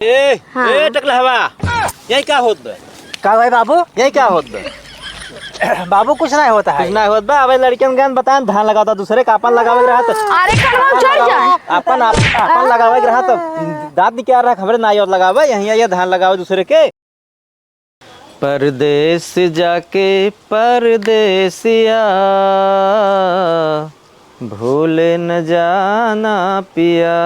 ए टकला हवा यही क्या होत बा? का भाई बाबू? यही क्या होत बा? बाबू कुछ नहीं होता है। कुछ नहीं होत बा। अब लड़कियन गन बताएं धान लगाता दूसरे का अपन लगावे रहा तो अरे कड़वा चढ़ जाए। अपन लगावे रहा तो दांत निकाल रहा खबर ना लगावे यहीं ये धान लगावे दूसरे के। परदेस जाके परदेसिया भूल न जाना पिया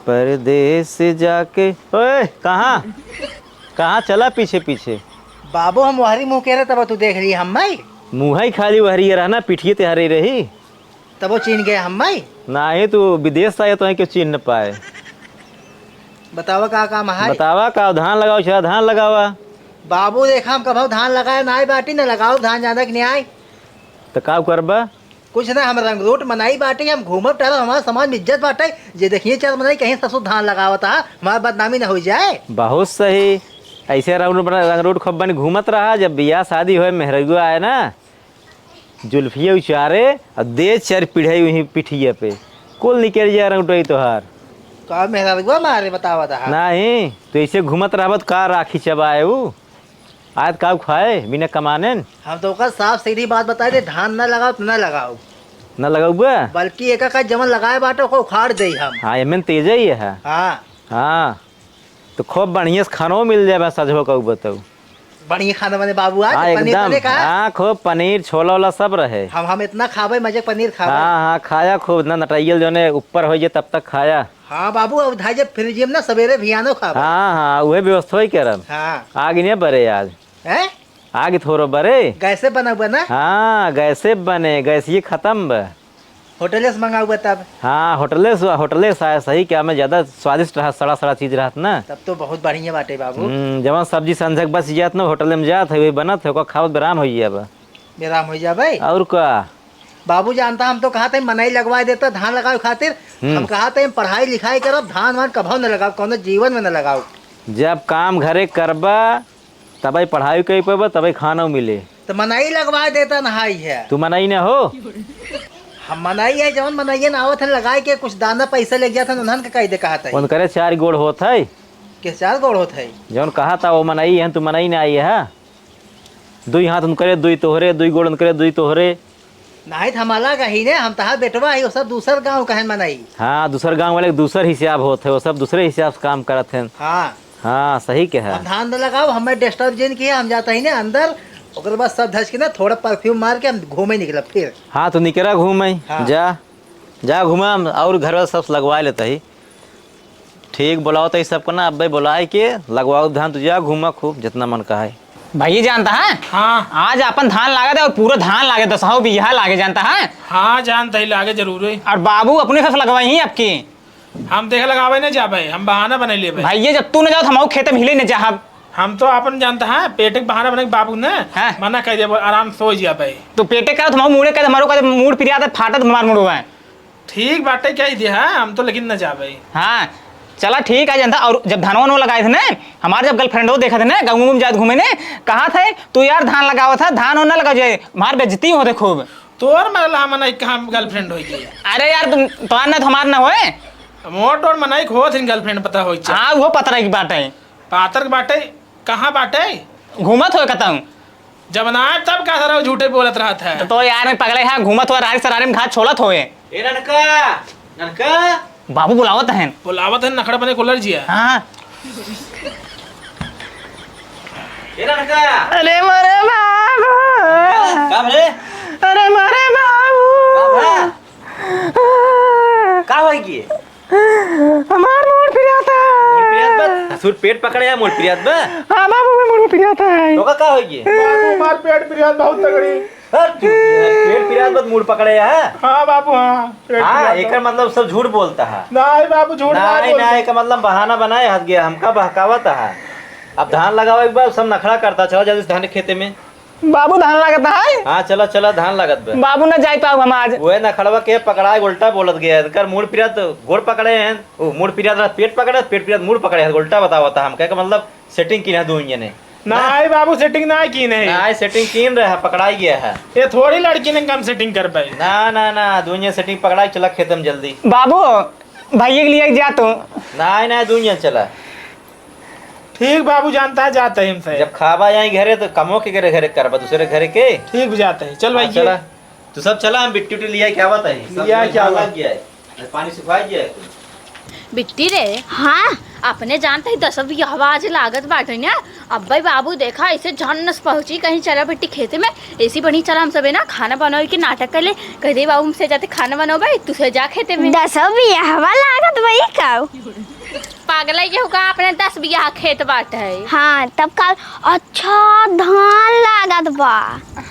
परदेस जाके। ओए कहाँ कहाँ चला पीछे पीछे? बाबू हम वहरी मुँह कह रहे तब तू देख रही हम माई मुँह ही खाली वहरी रहना पिठिए तैयारी रही तब वो चीन गए हम माई। ना ही तू विदेश आए तो क्यों चीन न पाए? बतावा का काम है? बतावा का धान लगाओ छा धान लगावा। बाबू देखा हम कभी धान लगाए ना आई बाटी न लगाओ धान ज्यादा कि नहीं आए तो का करबा? कुछ ना हम रंग रूट मनाई बाटे हम घूमब टहल हमारा समाज में इज्जत बाटे जे देखिए चल मनाई कहीं ससुर धान लगावता हमारा बदनामी न हो जाए। बहुत सही। ऐसे रंग रोड खूब बन घूमत रहा जब बियाह शादी हो मेहरुआ आए ना जुल्फिया उचारे और दे चर पिढ़ाई वहीं पिठिया पे कुल निकल जाए रंगटोई तोहार का मेहरा मारे बतावा था नहीं तो ऐसे घूमत रहबत का राखी चबाए ऊ आज का खाए बिना कमाने हम तो का साफ सीधी बात बताए थे धान न लगाओ तो न लगाओ न लगाऊबा बल्कि एक का जमन लगाए बाटे को उखाड़ दे हम। हाँ एमन तेज ही है। हाँ हाँ तो खूब बढ़िया से खानो मिल जाए सजो कहू बताऊ बढ़िया खाना बने बाबू आज हाँ पनीर एकदम पनीर का हाँ खूब पनीर छोला वाला सब रहे। हम इतना खावे मजे पनीर खावे। हाँ हाँ खाया खूब ना नटाइयल जो ने ऊपर हो जाए तब तक खाया। हाँ बाबू अब धाजे फ्रिज में ना सवेरे भी आनो खावे। हाँ हाँ वही व्यवस्था ही करब। हाँ आग नहीं बरे आज हैं आग थोड़ा बरे कैसे बना हुआ ना? हाँ गैसे बने गैस ये खत्म बा। होटल से मंगा हुआ तब? हाँ होटले से सही क्या में ज्यादा स्वादिष्ट रहा सड़ा सड़ा चीज रहत ना तब तो बहुत बढ़िया बाटे बाबू। जब सब्जी संझक बस जात ना होटल में जात है वही बनत है खाओ बराम हो जाए बेराम हो जा भाई। और का बाबू जानता हम तो कहा था मनाई लगवा देता धान लगाओ खातिर हम कहा था पढ़ाई लिखाई करब धान वान कभो न लगाओ कौन जीवन में न लगाओ। जब काम घरे करबा तब पढ़ाई कर पेबा तब खाना मिले तो मनाई लगवा देता नहाई है। तू मनाई ना हो हम मनाई है जवन मनाइए ना आवत है लगाए के कुछ दाना पैसा ले गया था उन्हन के कह दे कहा था उन करे 4 गोड़ होत है के 4 गोड़ होत है जौन कहा था वो मनाई है तू मनाई ना आई है। दुई हाथ उन करे दुई तोहरे दुई गोड़ उन करे दुई तोहरे नहीं हमारा कही ने हम तहा बेटवा है वो सब दूसर गांव कहन मनाई। हाँ दूसर गांव वाले दूसर हिसाब होते वो सब दूसरे हिसाब से काम करत हैं। हाँ हाँ सही के है। हम धान न लगाओ हमें डिस्टर्ब जिन किया हम जाता ही ना अंदर ओकर बाद सब धस के ना थोड़ा परफ्यूम मार के हम घूमे निकला फिर। हाँ तो निकला घूमे। हाँ। जा घुमा और घर वाला सब लगवा लेता ही ठीक बुलाओ तो सबको ना अब बुलाए के लगवाओ धान तू जा घूमा खूब जितना मन का है। भाई जानता है हाँ आज अपन धान लागे और पूरा धान लागे 10 बीघा लागे जानता है। हाँ जानता ही लागे जरूर है। और बाबू अपने से लगवाई ही आपकी हम देख लगावे न जा भाई हम बहाना बना लिए भाई। भाई ये जब तू न जाओ तो हम खेत में हिले न जा। हम तो अपन जानता है पेट के बहाना बने बाबू ने हाँ। मना कर दिया आराम सो जा भाई। तो पेटे का तुम मुड़े का हमारो का मूड पिरिया फाटत मार मुड़ो है। ठीक बात है क्या ही दिया हम तो लेकिन न जा भाई। हाँ चला ठीक है जनता। और जब धानवा नो लगाए थे ना हमारे जब गर्लफ्रेंड देखा थे ना गाँव में जात घूमे ने कहा था तू यार धान लगावा था धान ना लगा जाए हमार बेइज्जती होते खूब। तोर मतलब मना कहाँ गर्लफ्रेंड हो गई? अरे यार तुम तो ना हमार ना होए मोट और मनाई हो गर्लफ्रेंड पता हो। हाँ वो पता की बात है। पातर के बाटे कहाँ बाटे घूमत हो कहता हूँ जब ना आए तब क्या सारा झूठे बोलत रहा था। तो यार पगले यहाँ घूमत हुआ रारी सरारे में घाट छोड़त होए। बाबू बुलावत है बुलावत है नखड़ा बने कुलर जी है। हाँ अरे मरे बाबू अरे मरे बाबू का होगी हमार मोड़ फिर आता है। सुर पेट पकड़े है मोर प्रियात बा। हाँ बाबू मैं मोड़ फिर आता है। तो का होगी बाबू मार पेट प्रियात बहुत तगड़ी। पेट प्रियात बत मूड पकड़े है। हाँ बाबू हाँ हाँ एक मतलब सब झूठ बोलता है। नहीं बाबू झूठ नहीं का मतलब बहाना बनाए हद गया हमका बहकावत है। अब धान लगाओ एक बार सब नखड़ा करता चलो जल्दी धान खेते में। बाबू धान लगता है। हाँ चला चला धान लागत बा। बाबू न जाई पाऊ हम आज वो नखड़वा के पकड़ा उल्टा बोलत गया कर मूड पिरियत गोड़ पकड़े हैं वो मूड पिरियत पेट पकड़े पेट पिरियत मूड पकड़े उल्टा बतावा था हम क्या मतलब सेटिंग की ना दूंगे ने नहीं बाबू सेटिंग ना की नहीं ना सेटिंग कीन रहा पकड़ाई गया है। ये थोड़ी लड़की ने कम सेटिंग कर पाई। ना ना ना दुनिया सेटिंग पकड़ाई चला खेतम जल्दी। बाबू भाई के लिए जा तू। नहीं नहीं दुनिया चला। ठीक बाबू जानता है जाते हैं हमसे। जब खाबा जाए घरे तो कमो के घरे घरे करबा दूसरे घरे के। ठीक भी जाते हैं, चल भाई चला तू सब चला, हम बिट्टी उट्टी लिया क्या बताई लिया क्या लग गया है, पानी सुखा गया है। बिट्टी रे हाँ अपने जानते ही 10 भी आवाज लागत बाटे ना। अब भाई बाबू देखा ऐसे झन्नस पहुंची कहीं चला बिट्टी खेते में ऐसी बनी चला हम सब है ना खाना बनाओ के नाटक कर ले कह दे बाबू हमसे जाते खाना बनाओ भाई तुझे जा खेते में 10 बियाहवा लागत भाई का पागल है होगा अपने 10 बियाह खेत बाटे है। हाँ तब का अच्छा धान लागत बा।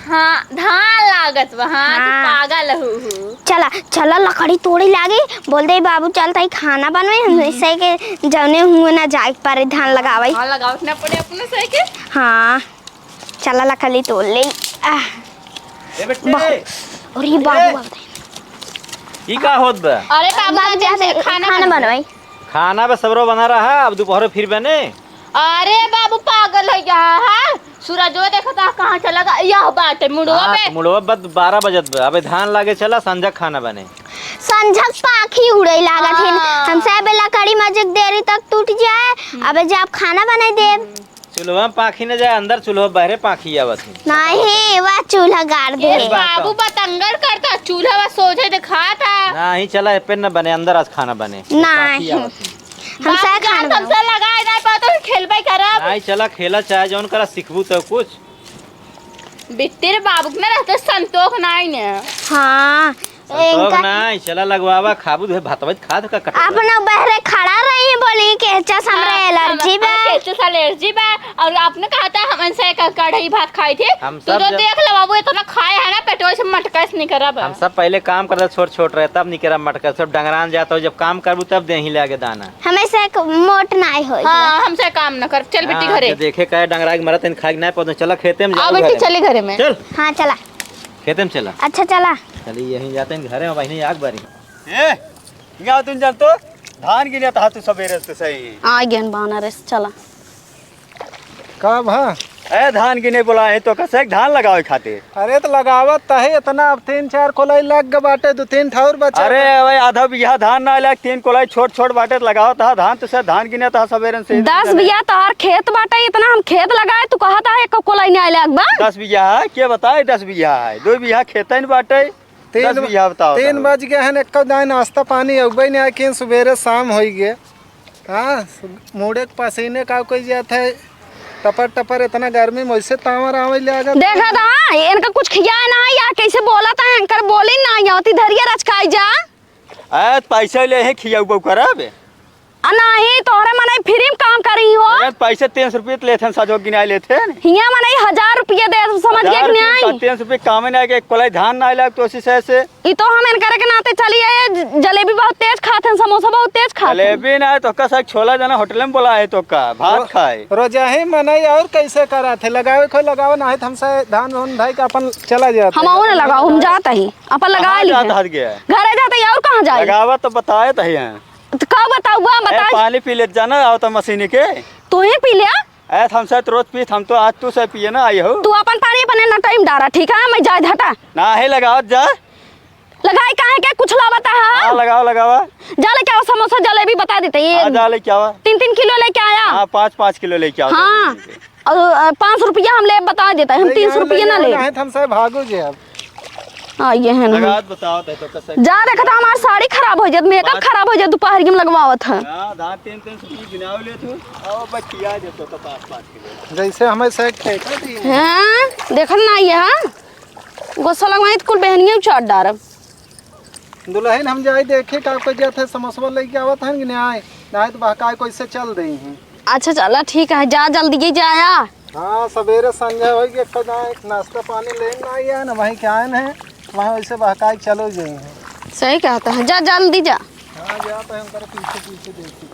हाँ धान लागत बा। हाँ तू हाँ। पागल हूँ। चला चला लकड़ी तोड़ी लागी बोल दे बाबू चलता ही खाना बनवे हम ऐसे के जौने हुए ना जाए पारे धान लगावे। हाँ लगाओ ना पड़े अपने से के। हाँ चला लकड़ी तोड़ ले ए बेटे और ये बाबू ई का होत बा? अरे बाबू जाते खाना बनवाई। खाना बस सबरो बना रहा, अब दोपहर फिर बने। अरे बाबू पागल है यहाँ है सूरजो देखा था कहाँ चला गया यह बात है मुड़वा पे। मुड़वा बद 12 बजत बा, अबे धान लागे चला संजक खाना बने। संझक पाखी उड़े लागत है हाँ। हम सब लकड़ी मजक देरी तक टूट जाए अबे जब खाना बनाई दे। चूल्हा में पाखी न जाए अंदर, चूल्हा बाहरे पाखी आवत है। नहीं वह चूल्हा गाड़ दे। ये बाबू बतंगर करता चूल्हा वा सोचे दिखा था। नहीं चला पे न बने, अंदर आज खाना बने। नहीं हम सब खाना हमसे लगाए नहीं पाता खेलबे करब। नहीं चला खेला चाहे जौन करा सीखबू तो कुछ। बिट्टी बाबू के ना रहते संतोष नहीं ने। हाँ संतोष नहीं चला लगवावा खाबू दे भातवत खाद का कट। अपना बहरे खड़ा रही बोली के चस हमरे एलर्जी बा। केचस एलर्जी बा और आपने कहा था हम से कढ़ाई भात खाई थे। हम तू सब तो जब- देख ले बाबू इतना खाए है ना पेटो से मटकस नहीं करब। हम सब पहले काम करते छोट छोट रहे तब निकरा मटका सब डंगरान जाता हो, जब काम करबू तब दे ही लागे दाना। हमेशा मोट नहीं हो। हाँ हमसे काम न कर चल बिट्टी हाँ, घरे। जब देखे का डंगरा के मरत खाई नहीं पौधे चला खेते में आओ जाओ बिट्टी घरे चली घरे में। चल हाँ चला खेते में चला। अच्छा चला चलिए यहीं जाते हैं घरे में बहने आग बारी। क्या तुम जानतो धान गिने था तू सवेरे से सही आ गया बनारस चला। कब हाँ ए धान गिने बोला है तो कैसे धान लगावे खातिर। अरे तो लगावत तहे इतना अब 3-4 कोलाई लग गए बाटे 2-3 ठाउर बचा। अरे भाई आधा बीघा धान ना लग 3 कोलाई छोट छोट बाटे लगाओ था धान तो सर धान गिने था सवेरे से 10 बिया तोहर खेत बाटे इतना हम खेत लगाए तू कहता है एक कोलाई नहीं आइले अकबा। 10 बीघा है के बताए 10 बीघा है 2 बीघा खेतन बाटे 10 बीघा बताओ 3 बज गए हैं एक दाई नाश्ता पानी अगबे नहीं आके सवेरे शाम हो गए। हाँ मुड़े के पसीने का कोई जाता है टपर टपर इतना गर्मी में वैसे तावर आवे ले आगा। देखा था इनका कुछ खिया ना या कैसे बोला था एंकर बोली ना आती धरिया रचकाई जा। ए पैसे ले है खियाऊ करब नहीं तोहरे मने फ्री में काम करी हो। पैसे 300 रुपये लेथे सजो गिनाए लेथे हिया मने 1000 रुपया दे समझ गए कि नहीं। 300 रुपये काम नहीं के कोलाई धान ना लग तो से ई तो हम इनकर के नाते चली आए जलेबी बहुत तेज खाते हैं समोसा बहुत तेज खाते हैं। जलेबी ना तो का छोला जाना होटल में बोला है तो का भात खाए रोजा ही मनाई और कैसे करा थे लगावे खोई लगावे ना है हमसे धान वान भाई का अपन चला जाता। हम और लगाओ हम जाता ही अपन लगा ली हाथ गया घरे जाते और कहां जाए लगावा तो बताए तो है तो का बताओ बता पानी पी ले जाना आओ तो मशीन के तू ही पी लिया ऐ हम से रोज पी हम तो आज तू से पिए ना आई हो तू अपन पानी अपने ना टाइम डारा ठीक है मैं जाए हटा ना है लगाओ जा लगाई काहे के कुछ ला बता हाँ लगाओ लगावा जा लेके आओ समोसा जलेबी बता देते आ ये जा लेके आवा 3-3 किलो लेके आया। हाँ 5-5 किलो लेके आओ हाँ और 500 रुपया हम ले बता देते हैं हम 300 रुपया ना ले हमसे भागो जे अब ये है ना लगा बताओ तो कैसे जा देखा था हमारी साड़ी खराब हो जात मेकअप खराब हो जात दोपहर में लगवावत है। हां धान 3-3 रुपये गिनाव ले तू आओ बचिया जे तो 5-5 किलो जैसे हमें से ठेका दी। हां देखन ना ये हां गोसा लगवाई तो कुल बहनियों चाट डारब दुल्हन हम जाए देखे का कोई जाते समोसा लेके आवत हैं कि नहीं आए ना तो बहकाए कोई से चल दई हैं। अच्छा चला ठीक है जा जल्दी जाया। हाँ सवेरे संजय हो गया एक नाश्ता पानी लेना आई है ना वहीं के आए हैं वहाँ वैसे बहकाए चलो जाए हैं। सही कहता है जा जल्दी जा। हाँ जाते हैं हम पीछे पीछे देखी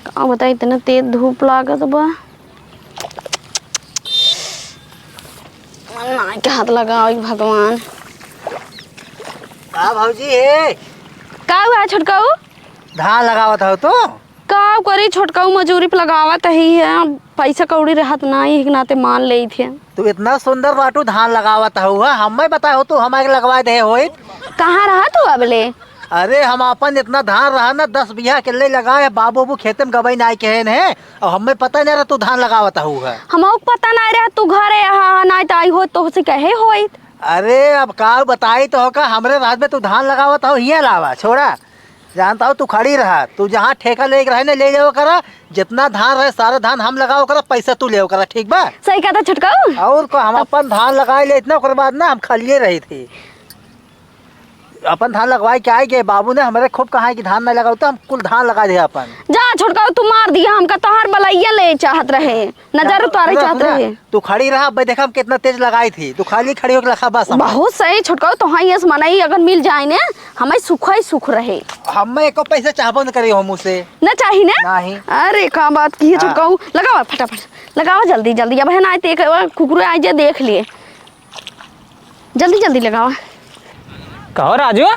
का बता इतना तेज धूप लागत बा ना के हाथ लगाओ भगवान। हाँ भाजी है का हुआ छोटकाऊ धान लगावत हो तो का करी छोटकाऊ मजूरी पे लगावत ही है पैसा कौड़ी रहत नहीं के नाते मान ले थे। तू इतना सुंदर बाटू धान लगावत हुआ हमें बताओ तू हमारे लगवा दे हो कहाँ रहा तू अबले अरे हम अपन इतना धान रहा ना 10 बीघा केले लगाए बाबू खेते में गबई नाई कहन है और हमें पता नहीं रहा तू धान लगावता हुआ। हमको पता नहीं रहा तू घरे नहीं तो आई हो तो से कहे होई। अरे अब का बताई तो होगा हमरे रात में तू धान लगावता हो हिया लावा छोड़ा जानता हो तू खड़ी रहा तू जहाँ ठेका ले रहे ना ले जाओ करा जितना धान रहे सारा धान हम लगाओ करा पैसा तू ले करा ठीक बा। सही कहता छुटकाऊ। और को हम अपन धान लगाए ले इतना ओकर बाद ना हम खालिए रही थी अपन धान लगवाए के आए गए बाबू ने हमारे खूब कहा कि धान नहीं लगाओ तो हम कुल धान लगा दे अपन। जा छुटकाऊ तू मार दिया हमका तोहार बलैया ले चाहत रहे नजर उतारे चाहत रहे। तू खड़ी रहा भाई देखा हम कितना तेज लगाई थी तू खाली खड़ी होकर रखा बस। बहुत सही छुटकाऊ तो हाँ ये मनाई अगर मिल जाए ना हमें सुख ही सुख रहे। हमें एको पैसा चाहबो न करी हो मुझसे न चाहिए ना नहीं। अरे का बात की है छुटकाऊ लगाओ फटाफट लगाओ जल्दी जल्दी अब है ना एक कुकुर आ जाए देख लिए जल्दी जल्दी लगाओ। कहो राजू।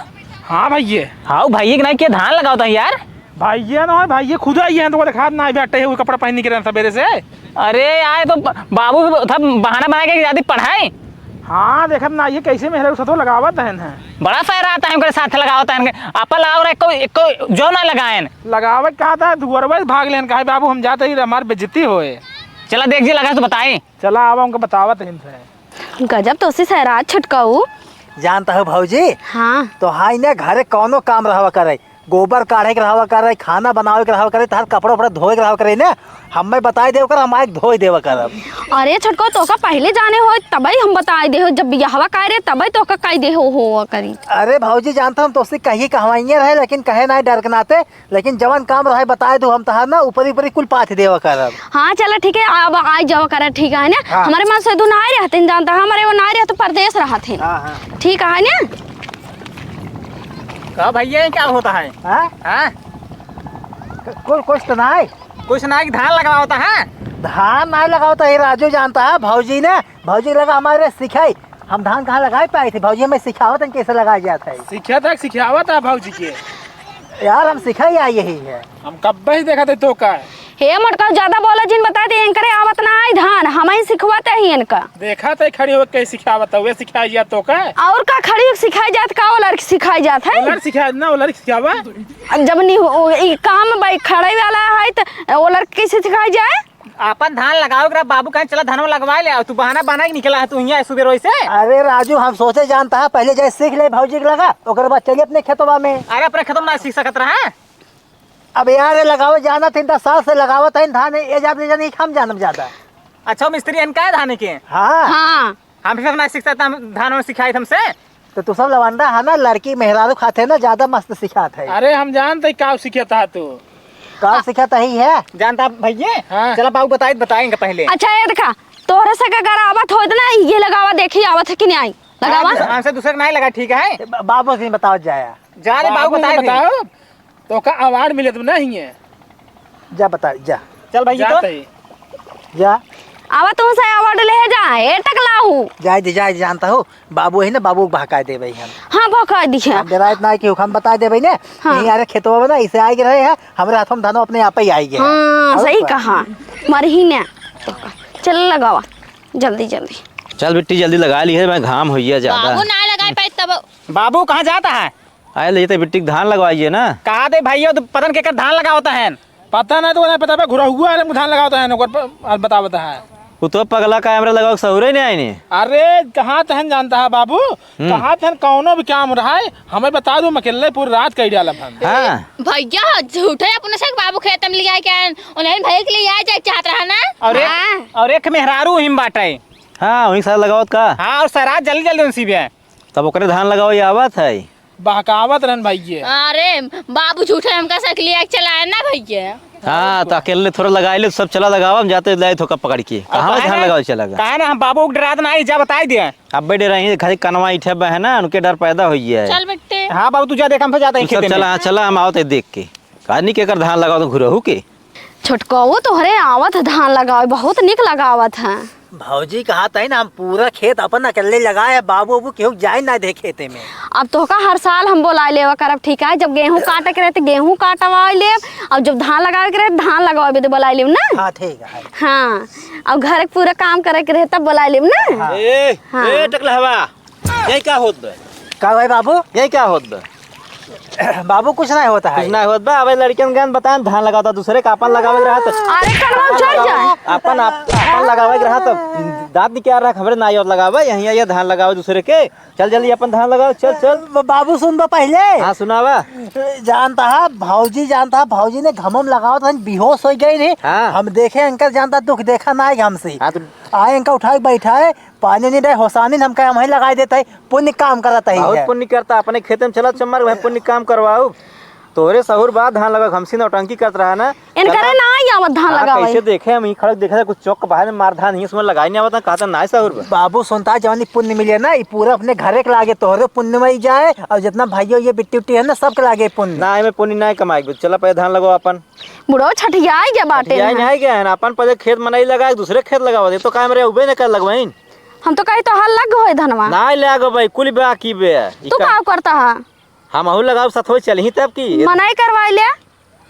हाँ भैया। हाँ भैया के नहीं के धान लगाता है यार। भैया ना भैया खुद आई है तो खाद ना बैठे हुए कपड़ा पहन के सवेरे से। अरे यार तो बाबू था बहाना बना के ज्यादा पढ़ाई। हाँ देखा ना ये कैसे मेरे सतो लगावत है बड़ा फायदा आता है उनके साथ लगावता है आपा लगाओ एको जो ना लगाए लगावत कहा था दुअरवा भाग लेन कहा बाबू हम जाते ही हमारी बेइज्जती होए। चला देख जी लगा तो बताए चला आवा उनको बतावत है। गजब तो उसी सहराज छुटकाऊ जानता हो भौजी। हाँ तो हाई ना घरे कौनो काम रहवा करे गोबर काढ़े के रहवा करे खाना बनावे के रहवा करे तार कपड़ा उपड़ा धोए के रहवा करे ना हमें बताई देव कर हम आके धोई देवा करब। अरे छटको तो का पहले जाने हो तबई हम बताए दे हो जब बियाहवा करे तबई तो का कई दे हो करी। अरे भौजी जानता हम तो उससे कही कहवाइए रहे लेकिन कहे ना डर के नाते लेकिन जवन काम रहे बताए दो हम तहार ना ऊपरी ऊपरी कुल पाथ देवा करब। हाँ चलो ठीक है अब आ जाओ कर ठीक है ना। हाँ। हमारे मन से दो ना रहते जानता हमारे वो ना रहे तो परदेश रहा थे। ठीक है ना कहा भैया क्या होता है। हाँ कुछ तो ना कुछ ना धान लगा होता है धान नहीं लगाता है राजू जानता है भौजी ने भौजी लगा हमारे सिखाई हम धान कहाँ लगाए पाए थे भौजी हमें सिखावत कैसे लगाया जाता है। सीखा था सिखावत है भौजी के यार हम सिखाई आई यही है हम कब ही देखा थे तो का हे मटका ज्यादा बोला जिन बता दे इनकरे आवत ना है धान हमें सिखवाते ही इनका देखा था खड़ी होकर कैसे सिखावत है वे सिखाई जा तो का और का खड़ी सिखाई जात का वो लड़की सिखाई जात है लड़की सिखा ना वो लड़की सिखावा जब नहीं काम भाई खड़े वाला है तो वो लड़की कैसे सिखाई जाए। अपन धान लगाओ बाबू कहीं चला धान लगवा ले तू बहाना बना के निकला है तू यहाँ सुबह से। अरे राजू हम सोचे जानता है पहले जैसे सीख ले भौजी के लगा ओकर बाद चलिए अपने खेतवा में। अरे अपने खेतों में सीख सकत रहा है। अब यार लगाओ जाना 3 साल से लगावत है धान ये जाते नहीं हम जानम ज्यादा। अच्छा मिस्त्री इनका है धान के। हाँ हाँ हम सब ना सीख सकता हम धान सिखाई हमसे तो तू सब लवंडा है ना लड़की मेहरारू खाते ना ज्यादा मस्त सिखाते है। अरे हम जानते का सिखाता तू का सिखाता ही है जानता भैया। हाँ। चला बाबू बताएंगे पहले। अच्छा ये देखा तोहरे से का आवत हो ना ये लगावा देखी आवत है कि नहीं आई लगावा हमसे दूसरे नहीं लगा ठीक है बाबू से बताओ जाया जा रे बाबू बताओ तो का अवार्ड मिले तो नहीं है जा बता जा चल भैया तो जा आवा तुमसे अवार्ड ले जा ए टकलाहू जाए जानता हूँ बाबू है ना बाबू भगा दे भाई हम। हाँ भका दिया डेरा इतना कि हम बता दे भाई ने नहीं यार खेतवा में ना इसे आगे रहे हैं हमारे हाथों में धानो अपने आप ही आएंगे। हाँ सही कहा मरही ने चल लगावा जल्दी जल्दी चल बिट्टी जल्दी लगा ली है मैं घाम होइया ज्यादा। बाबू ना लगाए पाए तब बाबू कहाँ जाता है। आए ले बिट्टी धान लगवाइए ना। कहा दे भैया तो पतन के धान लगा होता है पता नहीं तो नहीं पता घुरा हुआ है धान लगाता है बता है वो तो पगला कैमरा लगाओ सहुरे नहीं आए। अरे कहाँ तहन जानता है बाबू कहाँ तहन कौनो भी काम रहा है हमें बता दो अकेले पूरी रात कही डाला हाँ भैया झूठे अपने से बाबू खेत में लिया क्या उन्हें भैया के लिए आ जाए चाहत रहा ना और एक मेहरारू हिम बाटे। हाँ वही सारा लगाओ का। हाँ और सराज जल्दी जल्दी उनसी भी है तब ओकरे धान लगाओ ये आवत है बहकावत रहन भैया। अरे बाबू झूठे हमका से लिया चलाए ना भैया। हाँ तो अकेले थोड़ा लगा ले सब चला लगाओ हम जाते लाए थोका पकड़ के कहाँ धान लगाओ चला कहा ना हम बाबू को डरा नहीं जा बताई दिया अब बे डर खाली कनवा इठे है ना उनके डर पैदा हो गया है। चल बेटे हाँ बाबू तू जा देख हम जाता है चला चला हम आओ देख के कहानी के कर धान लगाओ तो घुरहू के छोटको तोहरे आवत धान लगाओ बहुत निक लगावत है। भौजी कहा था ना हम पूरा खेत अपन अकेले लगाए बाबू बाबू केहू जाए ना दे खेते में। अब तो का हर साल हम बोला लेवा करब ठीक है जब गेहूं काटे के रहते गेहूं काटवा ले और जब धान लगावे के रहे धान लगावे तो बोला लेब ना। हाँ ठीक है। हाँ अब घर के पूरा काम करे के रहे तब बोला लेब ना। हाँ। ए टकला हवा यही क्या होत बे का भाई बाबू यही क्या होत बे बाबू कुछ नहीं होता है। कुछ ना होत बा। अब लड़कियन गन बताएं धान लगावता दूसरे का अपन लगावे रहा तो अरे कलवा चढ़ जाए। अपन लगावे रहा तो दांत निकाल रहा खबरे ना और लगावे यहीं ये धान लगावे दूसरे के। चल जल्दी अपन धान लगाओ चल चल। बाबू सुन बा पहले। हाँ सुनावा। जानता है भौजी ने घमम लगाओ तो बेहोश हो गई नहीं। हाँ। हम देखे अंकल जानता दुख देखा ना है हमसे। हाँ तो आए अंकल उठा के बैठा है पानी नहीं रहे होसानी हम कहे हम ही लगा देते है पुण्य काम करता बहुत है। पुण्य करता अपने खेत में चला चम्मर भाई पुण्य काम करवाओ। तोरे सहूर बाद धान लगा हमसी नौटंकी करत रहा ना। इनकरे ना आई आवत धान लगावे। कैसे देखे हम खड़क देखे कुछ चौक बाहर में मार धान इसमें लगाई नहीं आवता कहता ना सहूर बा। बाबू सुनता जवानी पुण्य मिले ना ये पूरा अपने घरे के लागे तोहरे पुण्य में ही जाए और जितना भाइयों ये बिट्टी उट्टी है ना सबके लागे पुण्य। ना में पुण्य ना कमाई चला पहले धान लगाओ अपन। बुढ़ो छठिया गया बाटे यही नहीं गया है ना अपन पहले खेत मनाई लगाए दूसरे खेत लगावा दे तो काम रे उबे न कर लगवाइन। हम तो कही तो हल लग गए धनवा। ना लागो भाई कुल बाकी बे। तू का करता है? हम अहू लगाओ साथ हो चल ही तब की मनाई करवाई ले।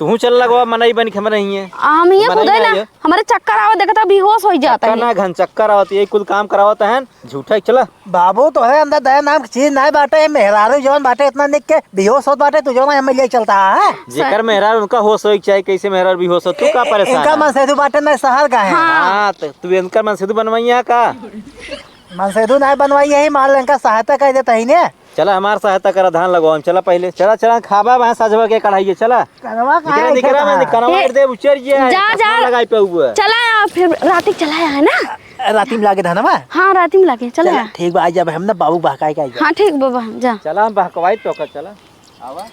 तू चल लगवा मनाई बन खबर नहीं है। हम ये मनाई खुद नहीं ना है। हमारे चक्कर आवा देखता बेहोश हो जाता है। ना घन चक्कर आवत यही कुल काम करावत है झूठा चला। बाबू तोहरे अंदर दया नाम की चीज नहीं बाटे मेहरारू जौन बाटे इतना निक के बेहोश होत बाटे तू जौन हमें ले चलता है। जेकर मेहरार उनका होश हो चाहे कैसे मेहरार भी होश हो तू का परेशान इनका मन सेतु बाटे नहीं शहर का है। हाँ तो तू इनका मन सेतु बनवाइया का मन सेतु नहीं बनवाई यही मान इनका सहायता कर देता ही ने। चला हमार सहायता करा धान लगवाओ चला पहले चला चला खाबा वहां साजवा के कढ़ाई चला निकरा में कनवा कर दे उचर जा लगाई पे हुआ चला फिर राती चला है ना। राती में लागे धनवा। हाँ राती में लागे चला। ठीक बा आज जब हम ना बाबू बहकाई का हाँ ठीक बाबा जा। चला हम बहकवाई तो चला आवा।